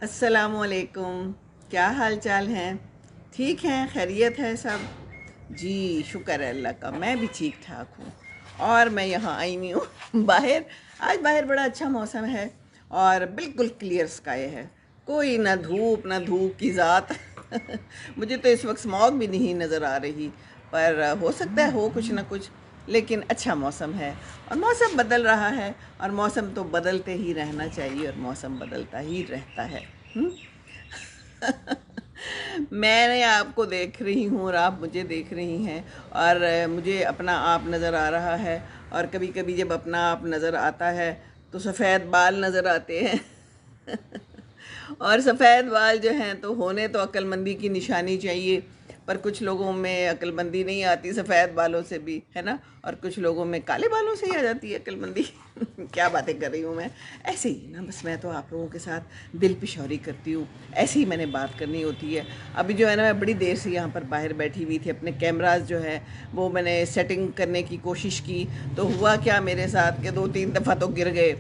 السلام علیکم، کیا حال چال ہیں؟ ٹھیک ہیں؟ خیریت ہے سب؟ جی شکر ہے اللہ کا، میں بھی ٹھیک ٹھاک ہوں۔ اور میں یہاں آئی ہوئی ہوں باہر۔ آج باہر بڑا اچھا موسم ہے اور بالکل کلیئر اسکائی ہے، کوئی نہ دھوپ نہ دھوپ کی ذات مجھے تو اس وقت اسموگ بھی نہیں نظر آ رہی، پر ہو سکتا ہے ہو کچھ نہ کچھ، لیکن اچھا موسم ہے اور موسم بدل رہا ہے، اور موسم تو بدلتے ہی رہنا چاہیے اور موسم بدلتا ہی رہتا ہے۔ ہم؟ میں نے آپ کو دیکھ رہی ہوں اور آپ مجھے دیکھ رہی ہیں، اور مجھے اپنا آپ نظر آ رہا ہے، اور کبھی کبھی جب اپنا آپ نظر آتا ہے تو سفید بال نظر آتے ہیں اور سفید بال جو ہیں تو ہونے تو عقل مندی کی نشانی چاہیے، پر کچھ لوگوں میں عقل مندی نہیں آتی سفید بالوں سے بھی، ہے نا؟ اور کچھ لوگوں میں کالے بالوں سے ہی آ جاتی ہے عقل مندی کیا باتیں کر رہی ہوں میں، ایسے ہی نا، بس میں تو آپ لوگوں کے ساتھ دل پشوری کرتی ہوں، ایسے ہی میں نے بات کرنی ہوتی ہے۔ ابھی جو ہے نا، میں بڑی دیر سے یہاں پر باہر بیٹھی ہوئی تھی، اپنے کیمراز جو ہے وہ میں نے سیٹنگ کرنے کی کوشش کی، تو ہوا کیا میرے ساتھ کہ 2-3 دفعہ تو گر گئے۔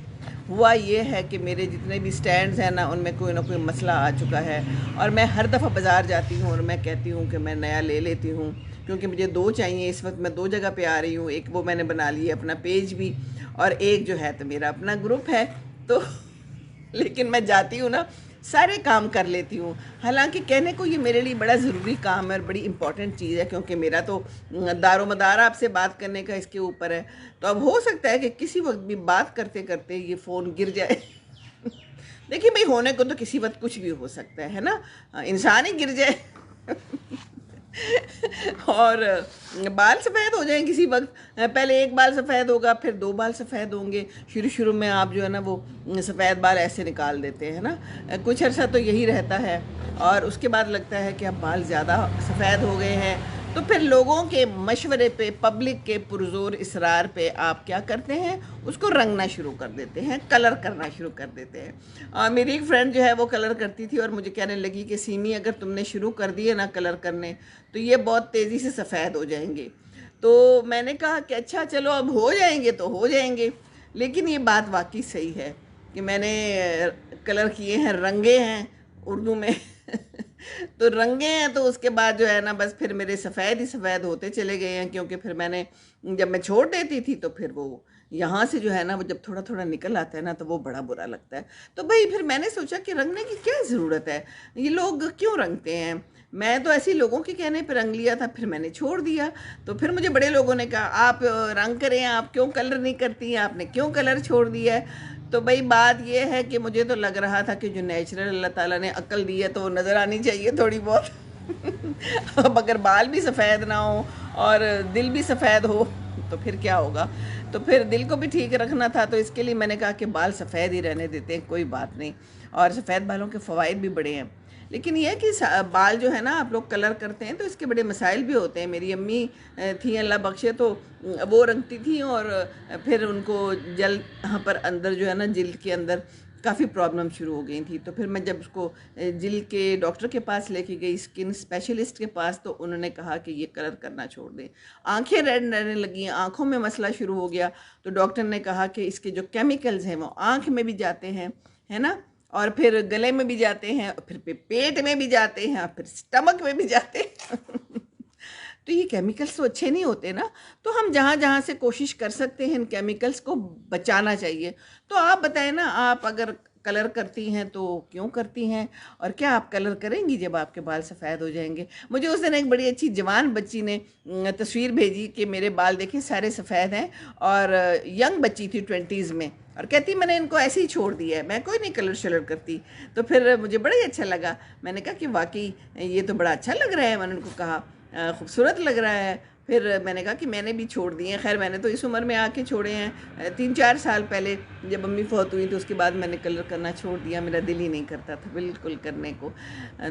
ہوا یہ ہے کہ میرے جتنے بھی سٹینڈز ہیں نا، ان میں کوئی نہ کوئی مسئلہ آ چکا ہے، اور میں ہر دفعہ بازار جاتی ہوں اور میں کہتی ہوں کہ میں نیا لے لیتی ہوں، کیونکہ مجھے 2 چاہیے۔ اس وقت میں 2 جگہ پہ آ رہی ہوں، ایک وہ میں نے بنا لی ہے اپنا پیج بھی، اور ایک جو ہے تو میرا اپنا گروپ ہے، تو لیکن میں جاتی ہوں نا، سارے کام کر لیتی ہوں، حالانکہ کہنے کو یہ میرے لیے بڑا ضروری کام ہے اور بڑی امپورٹنٹ چیز ہے، کیونکہ میرا تو دار و مدار آپ سے بات کرنے کا اس کے اوپر ہے۔ تو اب ہو سکتا ہے کہ کسی وقت بھی بات کرتے کرتے یہ فون گر جائے دیکھیے بھائی، ہونے کو تو کسی وقت کچھ بھی ہو سکتا ہے نا، انسان ہی گر جائے اور بال سفید ہو جائیں کسی وقت، پہلے ایک بال سفید ہوگا، پھر 2 بال سفید ہوں گے، شروع میں آپ جو ہے نا وہ سفید بال ایسے نکال دیتے ہیں نا، کچھ عرصہ تو یہی رہتا ہے، اور اس کے بعد لگتا ہے کہ اب بال زیادہ سفید ہو گئے ہیں، تو پھر لوگوں کے مشورے پہ، پبلک کے پرزور اصرار پہ آپ کیا کرتے ہیں، اس کو رنگنا شروع کر دیتے ہیں، کلر کرنا شروع کر دیتے ہیں۔ اور میری ایک فرینڈ جو ہے وہ کلر کرتی تھی، اور مجھے کہنے لگی کہ سیمی اگر تم نے شروع کر دیے نا کلر کرنے، تو یہ بہت تیزی سے سفید ہو جائیں گے۔ تو میں نے کہا کہ اچھا چلو، اب ہو جائیں گے تو ہو جائیں گے، لیکن یہ بات واقعی صحیح ہے کہ میں نے کلر کیے ہیں، رنگے ہیں اردو میں تو رنگے ہیں، تو اس کے بعد جو ہے نا بس پھر میرے سفید ہی سفید ہوتے چلے گئے ہیں، کیونکہ پھر میں نے جب میں چھوڑ دیتی تھی تو پھر وہ یہاں سے جو ہے نا وہ جب تھوڑا تھوڑا نکل آتا ہے نا تو وہ بڑا برا لگتا ہے۔ تو بھائی پھر میں نے سوچا کہ رنگنے کی کیا ضرورت ہے، یہ لوگ کیوں رنگتے ہیں؟ میں تو ایسی لوگوں کے کہنے پہ رنگ لیا تھا، پھر میں نے چھوڑ دیا، تو پھر مجھے بڑے لوگوں نے کہا آپ رنگ کریں، آپ کیوں کلر نہیں کرتی ہیں، آپ نے کیوں کلر چھوڑ دیا ہے؟ تو بھائی بات یہ ہے کہ مجھے تو لگ رہا تھا کہ جو نیچرل اللہ تعالیٰ نے عقل دی ہے تو وہ نظر آنی چاہیے تھوڑی بہت اب اگر بال بھی سفید نہ ہو اور دل بھی سفید ہو تو پھر کیا ہوگا؟ تو پھر دل کو بھی ٹھیک رکھنا تھا، تو اس کے لیے میں نے کہا کہ بال سفید ہی رہنے دیتے ہیں، کوئی بات نہیں، اور سفید بالوں کے فوائد بھی بڑے ہیں، لیکن یہ کہ بال جو ہے نا آپ لوگ کلر کرتے ہیں تو اس کے بڑے مسائل بھی ہوتے ہیں۔ میری امی تھیں اللہ بخشے، تو وہ رنگتی تھیں، اور پھر ان کو جلد یہاں پر اندر جو ہے نا جلد کے اندر کافی پرابلم شروع ہو گئی تھی، تو پھر میں جب اس کو جلد کے ڈاکٹر کے پاس لے کے گئی، اسکن اسپیشلسٹ کے پاس، تو انہوں نے کہا کہ یہ کلر کرنا چھوڑ دیں۔ آنکھیں ریڈ رہنے لگیں، آنکھوں میں مسئلہ شروع ہو گیا، تو ڈاکٹر نے کہا کہ اس کے جو کیمیکلز ہیں وہ آنکھ میں بھی جاتے ہیں، ہے نا، اور پھر گلے میں بھی جاتے ہیں، اور پھر پیٹ میں بھی جاتے ہیں، اور پھر سٹمک میں بھی جاتے ہیں تو یہ کیمیکلز تو اچھے نہیں ہوتے نا، تو ہم جہاں جہاں سے کوشش کر سکتے ہیں ان کیمیکلز کو بچانا چاہیے۔ تو آپ بتائیں نا، آپ اگر کلر کرتی ہیں تو کیوں کرتی ہیں، اور کیا آپ کلر کریں گی جب آپ کے بال سفید ہو جائیں گے؟ مجھے اس دن ایک بڑی اچھی جوان بچی نے تصویر بھیجی کہ میرے بال دیکھیں سارے سفید ہیں، اور ینگ بچی تھی 20s میں، اور کہتی میں نے ان کو ایسے ہی چھوڑ دیا ہے، میں کوئی نہیں کلر شلر کرتی۔ تو پھر مجھے بڑا ہی اچھا لگا، میں نے کہا کہ واقعی یہ تو بڑا اچھا لگ رہا ہے، میں نے ان کو کہا خوبصورت لگ رہا ہے۔ پھر میں نے کہا کہ میں نے بھی چھوڑ دیے ہیں، خیر میں نے تو اس عمر میں آ کے چھوڑے ہیں، 3-4 سال پہلے جب امی فوت ہوئی تو اس کے بعد میں نے کلر کرنا چھوڑ دیا، میرا دل ہی نہیں کرتا تھا بالکل کرنے کو،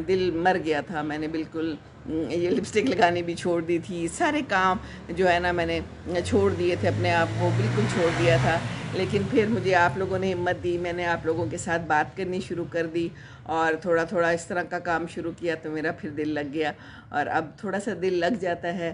دل مر گیا تھا، میں نے بالکل یہ لپسٹک لگانی بھی چھوڑ دی تھی، سارے کام جو ہے نا میں نے چھوڑ دیے تھے، اپنے آپ کو بالکل چھوڑ دیا تھا، لیکن پھر مجھے آپ لوگوں نے ہمت دی، میں نے آپ لوگوں کے ساتھ بات کرنی شروع کر دی، اور تھوڑا تھوڑا اس طرح کا کام شروع کیا تو میرا پھر دل لگ گیا، اور اب تھوڑا سا دل لگ جاتا ہے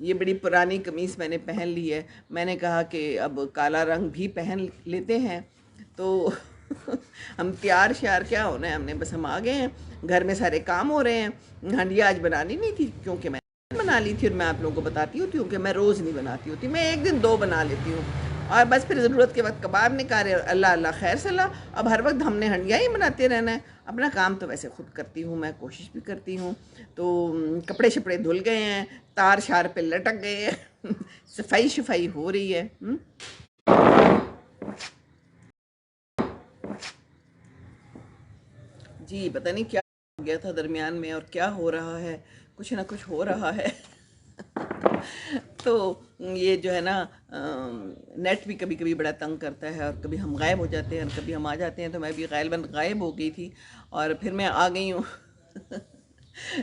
یہ بڑی پرانی قمیص میں نے پہن لی ہے، میں نے کہا کہ اب کالا رنگ بھی پہن لیتے ہیں، تو ہم تیار شیار کیا ہونا ہے، ہم نے بس ہم آ گئے ہیں، گھر میں سارے کام ہو رہے ہیں، ہنڈیا آج بنانی نہیں تھی کیونکہ میں بنا لی تھی، اور میں آپ لوگوں کو بتاتی ہوتی ہوں کہ میں روز نہیں بناتی ہوتی، میں ایک دن 2 بنا لیتی ہوں، اور بس پھر ضرورت کے وقت کباب نکالے، اللہ اللہ خیر صلاح، اب ہر وقت ہم نے ہنڈیا ہی بناتے رہنا ہے، اپنا کام تو ویسے خود کرتی ہوں، میں کوشش بھی کرتی ہوں، تو کپڑے شپڑے دھل گئے ہیں، تار شار پہ لٹک گئے ہیں، صفائی شفائی ہو رہی ہے۔ جی پتہ نہیں کیا ہو گیا تھا درمیان میں اور کیا ہو رہا ہے، کچھ نہ کچھ ہو رہا ہے۔ تو یہ جو ہے نا نیٹ بھی کبھی کبھی بڑا تنگ کرتا ہے، اور کبھی ہم غائب ہو جاتے ہیں اور کبھی ہم آ جاتے ہیں، تو میں بھی غالباً غائب ہو گئی تھی اور پھر میں آ گئی ہوں۔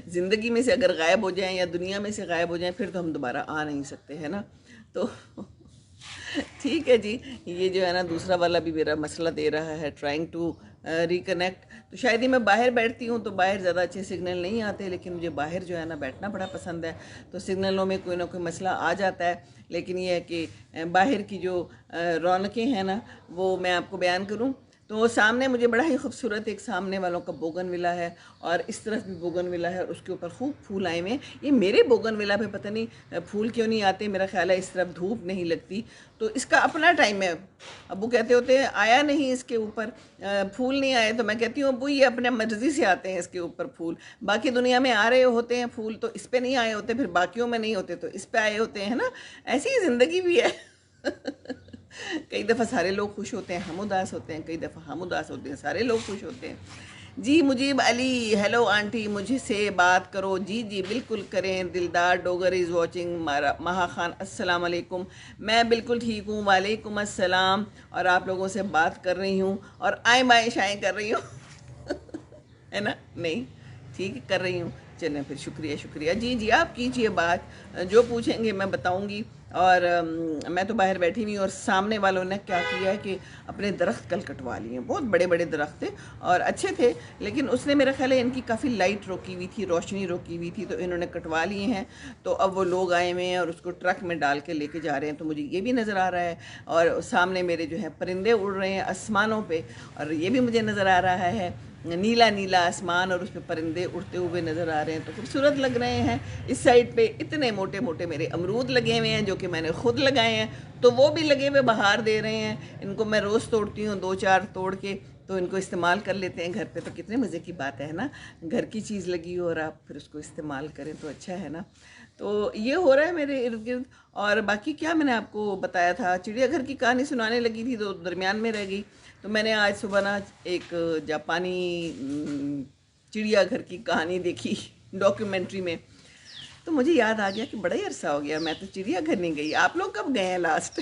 زندگی میں سے اگر غائب ہو جائیں یا دنیا میں سے غائب ہو جائیں پھر تو ہم دوبارہ آ نہیں سکتے ہے نا، تو ٹھیک ہے جی، یہ جو ہے نا دوسرا والا بھی میرا مسئلہ دے رہا ہے، ٹرائنگ ٹو ریکنیکٹ، تو شاید ہی میں باہر بیٹھتی ہوں تو باہر زیادہ اچھے سگنل نہیں آتے، لیکن مجھے باہر جو ہے نا بیٹھنا بڑا پسند ہے، تو سگنلوں میں کوئی نہ کوئی مسئلہ آ جاتا ہے، لیکن یہ ہے کہ باہر کی جو رونقیں ہیں نا وہ میں آپ کو بیان کروں تو سامنے مجھے بڑا ہی خوبصورت ایک سامنے والوں کا بوگن ولا ہے، اور اس طرف بھی بوگن ولا ہے، اور اس کے اوپر خوب پھول آئے ہوئے ہیں، یہ میرے بوگن ولا پہ پتہ نہیں پھول کیوں نہیں آتے، میرا خیال ہے اس طرف دھوپ نہیں لگتی، تو اس کا اپنا ٹائم ہے، ابو کہتے ہوتے ہیں آیا نہیں اس کے اوپر پھول نہیں آئے، تو میں کہتی ہوں ابو یہ اپنے مرضی سے آتے ہیں اس کے اوپر پھول، باقی دنیا میں آ رہے ہوتے ہیں پھول تو اس پہ نہیں آئے ہوتے، پھر باقیوں میں نہیں ہوتے تو اس پہ آئے ہوتے ہیں نا، ایسی ہی زندگی بھی ہے۔ کئی دفعہ سارے لوگ خوش ہوتے ہیں ہم اداس ہوتے ہیں، کئی دفعہ ہم اداس ہوتے ہیں سارے لوگ خوش ہوتے ہیں۔ جی مجیب علی، ہیلو آنٹی، مجھے سے بات کرو، جی جی بالکل کریں، دلدار ڈوگر از واچنگ، مہا خان السلام علیکم، میں بالکل ٹھیک ہوں، وعلیکم السلام، اور آپ لوگوں سے بات کر رہی ہوں اور آئیں بائیں شائیں کر رہی ہوں، ہے نا، نہیں ٹھیک کر رہی ہوں، چلیں پھر شکریہ شکریہ، جی جی آپ کیجئے بات، جو پوچھیں گے میں بتاؤں گی، اور میں تو باہر بیٹھی ہوئی، اور سامنے والوں نے کیا کیا ہے کہ اپنے درخت کل کٹوا لیے ہیں، بہت بڑے بڑے درخت تھے اور اچھے تھے، لیکن اس نے میرا خیال ہے ان کی کافی لائٹ روکی ہوئی تھی، روشنی روکی ہوئی تھی، تو انہوں نے کٹوا لیے ہیں، تو اب وہ لوگ آئے ہوئے ہیں اور اس کو ٹرک میں ڈال کے لے کے جا رہے ہیں، تو مجھے یہ بھی نظر آ رہا ہے، اور سامنے میرے جو ہے پرندے اڑ رہے ہیں آسمانوں پہ، اور یہ بھی مجھے نظر آ رہا ہے نیلا نیلا آسمان، اور اس پہ پرندے اڑتے ہوئے نظر آ رہے ہیں، تو خوبصورت لگ رہے ہیں۔ اس سائڈ پہ اتنے موٹے موٹے میرے امرود لگے ہوئے ہیں جو کہ میں نے خود لگائے ہیں، تو وہ بھی لگے ہوئے بہار دے رہے ہیں، ان کو میں روز توڑتی ہوں 2-4 توڑ کے، تو ان کو استعمال کر لیتے ہیں گھر پہ، تو کتنے مزے کی بات ہے نا، گھر کی چیز لگی ہو اور آپ پھر اس کو استعمال کریں تو اچھا ہے نا، تو یہ ہو رہا ہے میرے ارد گرد، اور باقی کیا میں نے آپ کو بتایا تھا، چڑیا گھر کی کہانی سنانے لگی تھی تو درمیان میں رہ گئی، تو میں نے آج صبح نا ایک جاپانی چڑیا گھر کی کہانی دیکھی ڈاکیومنٹری میں، تو مجھے یاد آ گیا کہ بڑا ہی عرصہ ہو گیا میں تو چڑیا گھر نہیں گئی، آپ لوگ کب گئے ہیں لاسٹ؟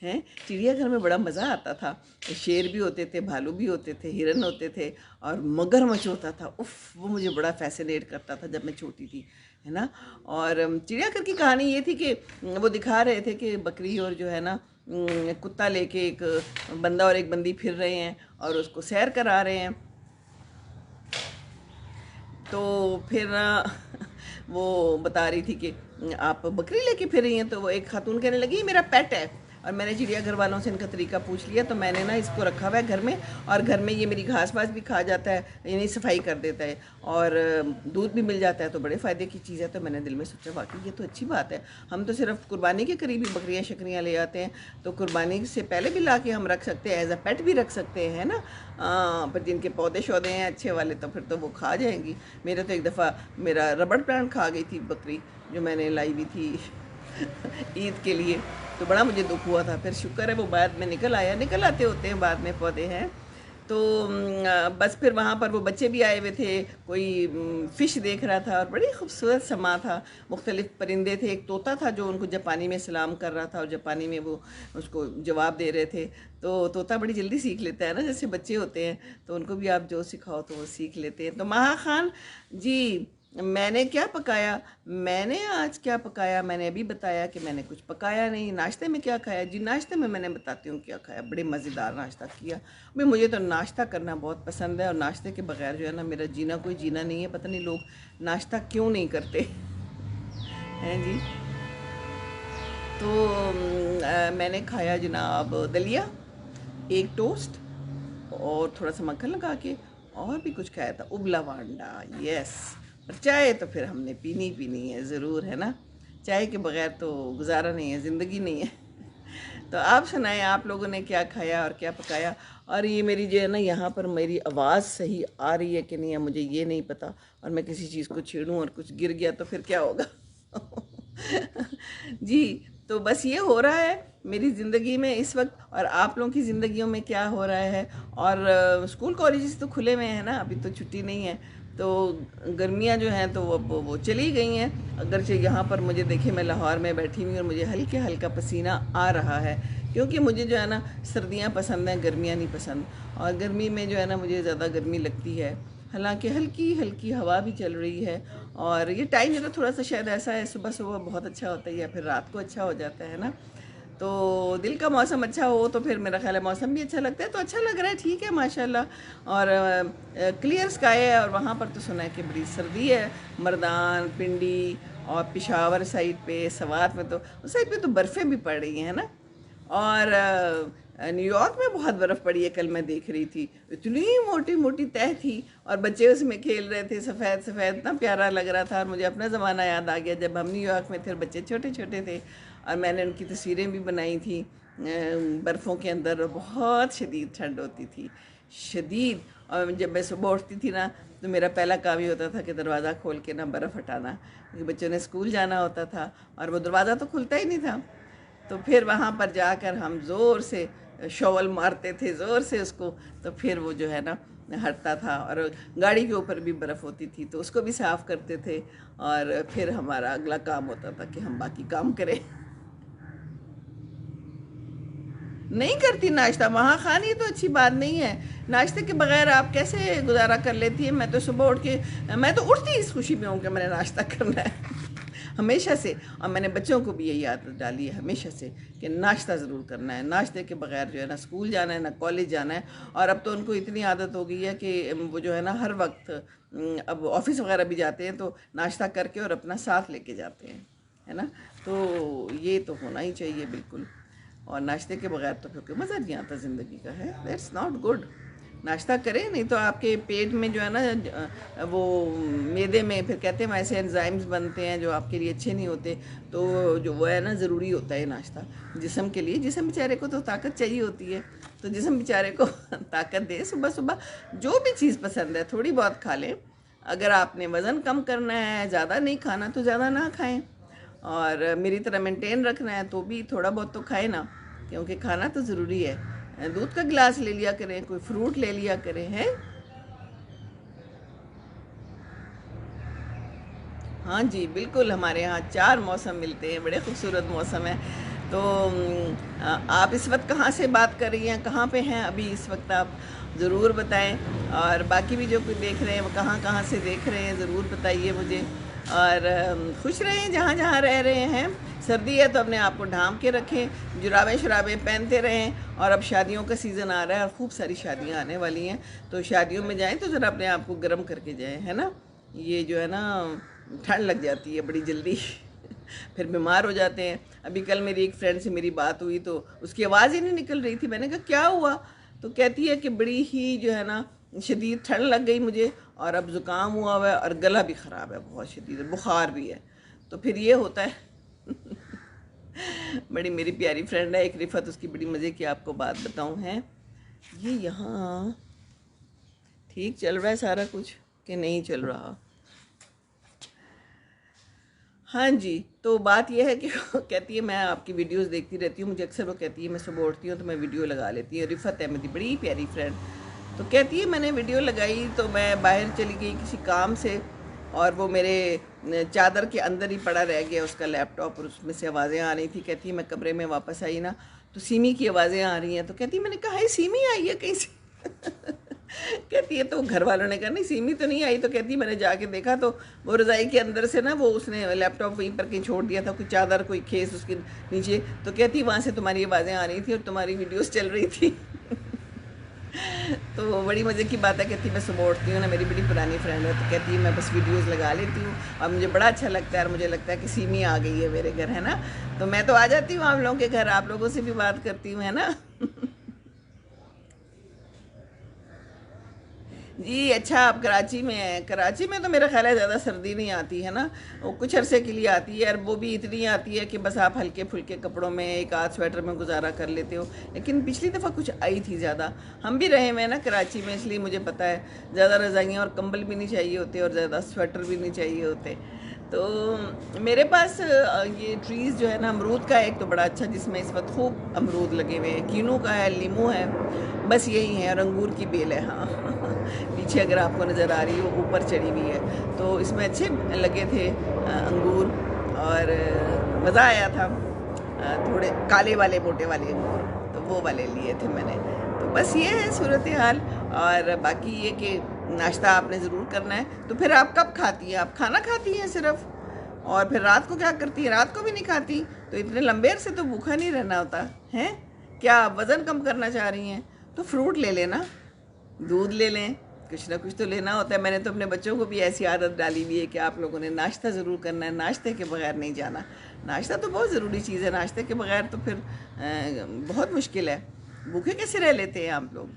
ہیں چڑیا گھر میں بڑا مزہ آتا تھا، شیر بھی ہوتے تھے، بھالو بھی ہوتے تھے، ہرن ہوتے تھے، اور مگر مچھ ہوتا تھا، اف وہ مجھے بڑا فیسینیٹ کرتا تھا جب میں چھوٹی تھی، ہے نا، اور چڑیا گھر کی کہانی یہ تھی کہ وہ دکھا رہے تھے کہ بکری اور جو ہے نا کتا لے کے ایک بندہ اور ایک بندی پھر رہے ہیں اور اس کو سیر کرا رہے ہیں، تو پھر وہ بتا رہی تھی کہ آپ بکری لے کے پھر رہی ہیں، تو وہ ایک خاتون کہنے لگی یہ میرا پیٹ ہے، اور میں نے چڑیا گھر والوں سے ان کا طریقہ پوچھ لیا، تو میں نے نا اس کو رکھا ہوا ہے گھر میں، اور گھر میں یہ میری گھاس باس بھی کھا جاتا ہے، یعنی صفائی کر دیتا ہے، اور دودھ بھی مل جاتا ہے، تو بڑے فائدے کی چیز ہے، تو میں نے دل میں سوچا واقعی یہ تو اچھی بات ہے، ہم تو صرف قربانی کے قریب ہی بکریاں شکریاں لے آتے ہیں، تو قربانی سے پہلے بھی لا کے ہم رکھ سکتے ہیں، ایز اے پیٹ بھی رکھ سکتے ہیں نا، پر جن کے پودے شودے ہیں اچھے والے تو پھر تو وہ کھا جائیں گی، میرے تو ایک دفعہ میرا ربڑ پلانٹ کھا گئی تھی بکری جو میں نے لائی ہوئی تھی عید کے لیے، تو بڑا مجھے دکھ ہوا تھا، پھر شکر ہے وہ بعد میں نکل آیا، نکل آتے ہوتے ہیں بعد میں پودے ہیں، تو بس پھر وہاں پر وہ بچے بھی آئے ہوئے تھے، کوئی فش دیکھ رہا تھا، اور بڑی خوبصورت سما تھا، مختلف پرندے تھے، ایک طوطا تھا جو ان کو جاپانی میں سلام کر رہا تھا، اور جاپانی میں وہ اس کو جواب دے رہے تھے، تو طوطا بڑی جلدی سیکھ لیتا ہے نا، جیسے بچے ہوتے ہیں، تو ان کو بھی آپ جو سکھاؤ تو وہ سیکھ لیتے ہیں، تو مہا خان جی میں نے کیا پکایا، میں نے آج کیا پکایا، میں نے ابھی بتایا کہ میں نے کچھ پکایا نہیں، ناشتے میں کیا کھایا، جی ناشتے میں نے بتاتی ہوں کیا کھایا، بڑے مزیدار ناشتہ کیا، بھئی مجھے تو ناشتہ کرنا بہت پسند ہے، اور ناشتے کے بغیر جو ہے نا میرا جینا کوئی جینا نہیں ہے، پتہ نہیں لوگ ناشتہ کیوں نہیں کرتے ہیں جی، تو میں نے کھایا جناب دلیا، ایک ٹوسٹ اور تھوڑا سا مکھن لگا کے، اور بھی کچھ کھایا تھا، ابلا وانڈا، یس۔ اور چائے تو پھر ہم نے پینی ہے ضرور، ہے نا، چائے کے بغیر تو گزارا نہیں ہے، زندگی نہیں ہے۔ تو آپ سنائیں، آپ لوگوں نے کیا کھایا اور کیا پکایا؟ اور یہ میری جو ہے نا، یہاں پر میری آواز صحیح آ رہی ہے کہ نہیں ہے مجھے یہ نہیں پتا، اور میں کسی چیز کو چھیڑوں اور کچھ گر گیا تو پھر کیا ہوگا؟ جی، تو بس یہ ہو رہا ہے میری زندگی میں اس وقت، اور آپ لوگوں کی زندگیوں میں کیا ہو رہا ہے؟ اور اسکول کالجز تو کھلے ہوئے ہیں نا، ابھی تو چھٹی نہیں ہے، تو گرمیاں جو ہیں تو وہ چلی گئی ہیں، اگرچہ یہاں پر مجھے دیکھیں میں لاہور میں بیٹھی ہوئی اور مجھے ہلکا پسینہ آ رہا ہے، کیونکہ مجھے جو ہے نا سردیاں پسند ہیں، گرمیاں نہیں پسند، اور گرمی میں جو ہے نا مجھے زیادہ گرمی لگتی ہے، حالانکہ ہلکی ہوا بھی چل رہی ہے، اور یہ ٹائم جو ہے تھوڑا سا شاید ایسا ہے، صبح بہت اچھا ہوتا ہے یا پھر رات کو اچھا ہو جاتا ہے نا، تو دل کا موسم اچھا ہو تو پھر میرا خیال ہے موسم بھی اچھا لگتا ہے، تو اچھا لگ رہا ہے، ٹھیک ہے ماشاءاللہ۔ اور کلیئر سکائی ہے، اور وہاں پر تو سنا ہے کہ بڑی سردی ہے، مردان، پنڈی اور پشاور سائڈ پہ، سوات میں تو اس سائڈ پہ تو برفیں بھی پڑ رہی ہیں نا، اور نیو یارک میں بہت برف پڑی ہے، کل میں دیکھ رہی تھی، اتنی موٹی موٹی تہ تھی، اور بچے اس میں کھیل رہے تھے، سفید سفید، اتنا پیارا لگ رہا تھا، اور مجھے اپنا زمانہ یاد آ گیا جب ہم نیو یارک میں تھے، بچے چھوٹے چھوٹے تھے، اور میں نے ان کی تصویریں بھی بنائی تھیں برفوں کے اندر، اور بہت شدید ٹھنڈ ہوتی تھی، شدید، اور جب میں صبح اٹھتی تھی نا تو میرا پہلا کام یہ ہوتا تھا کہ دروازہ کھول کے نا برف ہٹانا، کیونکہ بچوں نے اسکول جانا ہوتا تھا، اور وہ دروازہ تو کھلتا ہی نہیں تھا، تو پھر وہاں پر جا کر ہم زور سے شاول مارتے تھے، زور سے اس کو، تو پھر وہ جو ہے نا ہٹتا تھا، اور گاڑی کے اوپر بھی برف ہوتی تھی تو اس کو بھی صاف کرتے تھے، اور پھر ہمارا اگلا کام ہوتا تھا کہ ہم باقی کام کریں۔ نہیں کرتی ناشتہ وہاں خانی، تو اچھی بات نہیں ہے، ناشتے کے بغیر آپ کیسے گزارا کر لیتی ہیں؟ میں تو صبح اٹھ کے، میں تو اٹھتی اس خوشی میں ہوں کہ میں نے ناشتہ کرنا ہے، ہمیشہ سے، اور میں نے بچوں کو بھی یہی عادت ڈالی ہے ہمیشہ سے کہ ناشتہ ضرور کرنا ہے، ناشتے کے بغیر جو ہے نا اسکول جانا ہے نہ کالج جانا ہے، اور اب تو ان کو اتنی عادت ہو گئی ہے کہ وہ جو ہے نا ہر وقت اب آفس وغیرہ بھی جاتے ہیں تو ناشتہ کر کے اور اپنا ساتھ لے کے جاتے ہیں، ہے نا، تو یہ تو ہونا ہی چاہیے بالکل، اور ناشتے کے بغیر تو پھر کوئی مزہ نہیں آتا زندگی کا، ہے دیٹس ناٹ گڈ، ناشتہ کریں، نہیں تو آپ کے پیٹ میں جو ہے نا وہ معدے میں پھر کہتے ہیں ایسے انزائمز بنتے ہیں جو آپ کے لیے اچھے نہیں ہوتے، تو جو وہ ہے نا ضروری ہوتا ہے ناشتہ جسم کے لیے، جسم بیچارے کو تو طاقت چاہیے ہوتی ہے، تو جسم بیچارے کو طاقت دے، صبح صبح جو بھی چیز پسند ہے تھوڑی بہت کھا لیں، اگر آپ نے وزن کم کرنا ہے، زیادہ نہیں کھانا تو زیادہ نہ کھائیں، اور میری طرح مینٹین رکھنا ہے تو بھی تھوڑا بہت تو کھائیں نا، کیونکہ کھانا تو ضروری ہے، دودھ کا گلاس لے لیا کریں، کوئی فروٹ لے لیا کریں، ہے۔ ہاں جی بالکل، ہمارے یہاں 4 موسم ملتے ہیں، بڑے خوبصورت موسم ہیں، تو آپ اس وقت کہاں سے بات کر رہی ہیں، کہاں پہ ہیں ابھی اس وقت؟ آپ ضرور بتائیں، اور باقی بھی جو کوئی دیکھ رہے ہیں وہ کہاں کہاں سے دیکھ رہے ہیں ضرور بتائیے مجھے، اور خوش رہیں جہاں جہاں رہ رہے ہیں، سردی ہے تو اپنے آپ کو ڈھانپ کے رکھیں، جرابیں شرابیں پہنتے رہیں، اور اب شادیوں کا سیزن آ رہا ہے اور خوب ساری شادیاں آنے والی ہیں، تو شادیوں میں جائیں تو ذرا اپنے آپ کو گرم کر کے جائیں، ہے نا، یہ جو ہے نا ٹھنڈ لگ جاتی ہے بڑی جلدی، پھر بیمار ہو جاتے ہیں۔ ابھی کل میری ایک فرینڈ سے میری بات ہوئی تو اس کی آواز ہی نہیں نکل رہی تھی، میں نے کہا کیا ہوا؟ تو کہتی ہے کہ بڑی ہی جو ہے نا شدید ٹھنڈ لگ گئی مجھے، اور اب زکام ہوا ہوا ہے، اور گلا بھی خراب ہے بہت شدید، بخار بھی ہے، تو پھر یہ ہوتا ہے۔ بڑی میری پیاری فرینڈ ہے ایک رفت، اس کی بڑی مزے کی آپ کو بات بتاؤں ہے، یہ یہاں ٹھیک چل رہا ہے سارا کچھ کہ نہیں چل رہا؟ ہاں جی، تو بات یہ ہے کہ کہتی ہے میں آپ کی ویڈیوز دیکھتی رہتی ہوں، مجھے اکثر وہ کہتی ہے میں صبح اٹھتی ہوں تو میں ویڈیو لگا لیتی ہوں، رفت ہے میری بڑی پیاری فرینڈ، تو کہتی ہے میں نے ویڈیو لگائی تو میں باہر چلی گئی کسی کام سے، اور وہ میرے چادر کے اندر ہی پڑا رہ گیا اس کا لیپ ٹاپ، اور اس میں سے آوازیں آ رہی تھی، کہتی ہے میں کمرے میں واپس آئی نا تو سیمی کی آوازیں آ رہی ہیں، تو کہتی ہے میں نے کہا ہے سیمی آئی ہے کہیں سے؟ کہتی ہے تو گھر والوں نے کہا نہیں سیمی تو نہیں آئی، تو کہتی ہے میں نے جا کے دیکھا تو وہ رضائی کے اندر سے نا وہ اس نے لیپ ٹاپ وہیں پر کہیں چھوڑ دیا تھا، کوئی چادر کوئی کھیس اس کے نیچے، تو کہتی وہاں سے تمہاری آوازیں آ رہی تھی اور تمہاری ویڈیوز چل رہی تھی۔ تو بڑی مزے کی بات ہے، کہتی میں صبح اٹھتی ہوں نا، میری بڑی پرانی فرینڈ ہے، تو کہتی ہے میں بس ویڈیوز لگا لیتی ہوں اور مجھے بڑا اچھا لگتا ہے، اور مجھے لگتا ہے کہ سیمی آ گئی ہے میرے گھر، ہے نا، تو میں تو آ جاتی ہوں آپ لوگوں کے گھر، آپ لوگوں سے بھی بات کرتی ہوں، ہے نا۔ جی اچھا، آپ کراچی میں ہیں؟ کراچی میں تو میرا خیال ہے زیادہ سردی نہیں آتی ہے نا، وہ کچھ عرصے کے لیے آتی ہے، اور وہ بھی اتنی آتی ہے کہ بس آپ ہلکے پھلکے کپڑوں میں ایک آدھ سویٹر میں گزارا کر لیتے ہو، لیکن پچھلی دفعہ کچھ آئی تھی زیادہ، ہم بھی رہے ہوئے ہیں نا کراچی میں، اس لیے مجھے پتہ ہے زیادہ رضائیاں اور کمبل بھی نہیں چاہیے ہوتے، اور زیادہ سویٹر بھی نہیں چاہیے ہوتے۔ تو میرے پاس یہ ٹریز جو ہے نا، امرود کا ہے ایک تو بڑا اچھا، جس میں اس وقت خوب امرود لگے ہوئے ہیں، کینو کا ہے، لیمو ہے، بس یہی ہے، اور انگور کی بیل ہے، ہاں۔ پیچھے اگر آپ کو نظر آ رہی ہو اوپر چڑھی ہوئی ہے، تو اس میں اچھے لگے تھے انگور، اور مزہ آیا تھا، تھوڑے کالے والے موٹے والے انگور، تو وہ والے لیے تھے میں نے۔ تو بس یہ ہے صورتحال، اور باقی یہ کہ ناشتہ آپ نے ضرور کرنا ہے۔ تو پھر آپ کب کھاتی ہیں؟ آپ کھانا کھاتی ہیں صرف، اور پھر رات کو کیا کرتی ہیں؟ رات کو بھی نہیں کھاتی؟ تو اتنے لمبے عرصے تو بھوکا نہیں رہنا ہوتا ہے، کیا آپ وزن کم کرنا چاہ رہی ہیں؟ تو فروٹ لے لینا، دودھ لے لیں، کچھ نہ کچھ تو لینا ہوتا ہے۔ میں نے تو اپنے بچوں کو بھی ایسی عادت ڈالی ہوئی ہے کہ آپ لوگوں نے ناشتہ ضرور کرنا ہے، ناشتے کے بغیر نہیں جانا۔ ناشتہ تو بہت ضروری چیز ہے، ناشتے کے بغیر تو پھر بہت مشکل ہے، بھوکے کیسے رہ لیتے ہیں آپ لوگ؟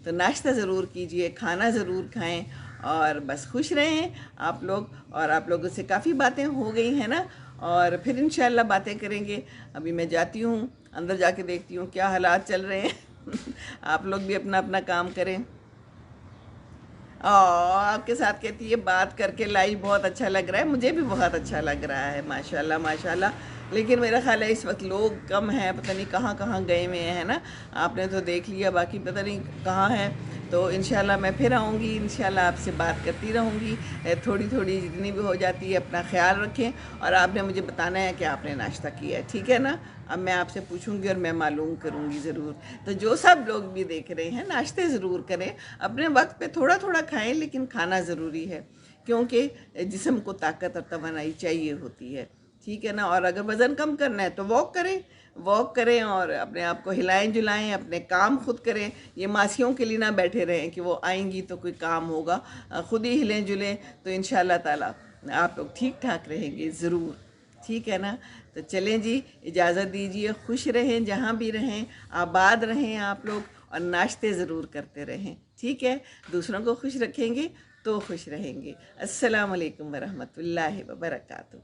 تو ناشتہ ضرور کیجئے، کھانا ضرور کھائیں، اور بس خوش رہیں آپ لوگ، اور آپ لوگوں سے کافی باتیں ہو گئی ہیں نا، اور پھر انشاءاللہ باتیں کریں گے۔ ابھی میں جاتی ہوں، اندر جا کے دیکھتی ہوں کیا حالات چل رہے ہیں۔ آپ لوگ بھی اپنا اپنا کام کریں۔ آپ کے ساتھ کہتی ہے بات کر کے لائیو بہت اچھا لگ رہا ہے، مجھے بھی بہت اچھا لگ رہا ہے، ماشاءاللہ ماشاءاللہ، لیکن میرا خیال ہے اس وقت لوگ کم ہیں، پتہ نہیں کہاں کہاں گئے ہوئے ہیں نا، آپ نے تو دیکھ لیا، باقی پتہ نہیں کہاں ہے۔ تو انشاءاللہ میں پھر آؤں گی، انشاءاللہ آپ سے بات کرتی رہوں گی، تھوڑی تھوڑی جتنی بھی ہو جاتی ہے۔ اپنا خیال رکھیں، اور آپ نے مجھے بتانا ہے کہ آپ نے ناشتہ کیا ہے، ٹھیک ہے نا؟ اب میں آپ سے پوچھوں گی اور میں معلوم کروں گی ضرور۔ تو جو سب لوگ بھی دیکھ رہے ہیں، ناشتے ضرور کریں، اپنے وقت پہ تھوڑا تھوڑا کھائیں، لیکن کھانا ضروری ہے، کیونکہ جسم کو طاقت اور توانائی چاہیے ہوتی ہے، ٹھیک ہے نا؟ اور اگر وزن کم کرنا ہے تو واک کریں، واک کریں، اور اپنے آپ کو ہلائیں جلائیں، اپنے کام خود کریں، یہ ماسیوں کے لیے نہ بیٹھے رہیں کہ وہ آئیں گی تو کوئی کام ہوگا، خود ہی ہلیں جلیں، تو انشاءاللہ تعالی آپ لوگ ٹھیک ٹھاک رہیں گے ضرور، ٹھیک ہے نا؟ تو چلیں جی، اجازت دیجیے، خوش رہیں جہاں بھی رہیں، آباد رہیں آپ لوگ، اور ناشتے ضرور کرتے رہیں، ٹھیک ہے؟ دوسروں کو خوش رکھیں گے تو خوش رہیں گے۔ السلام علیکم ورحمۃ اللہ وبرکاتہ۔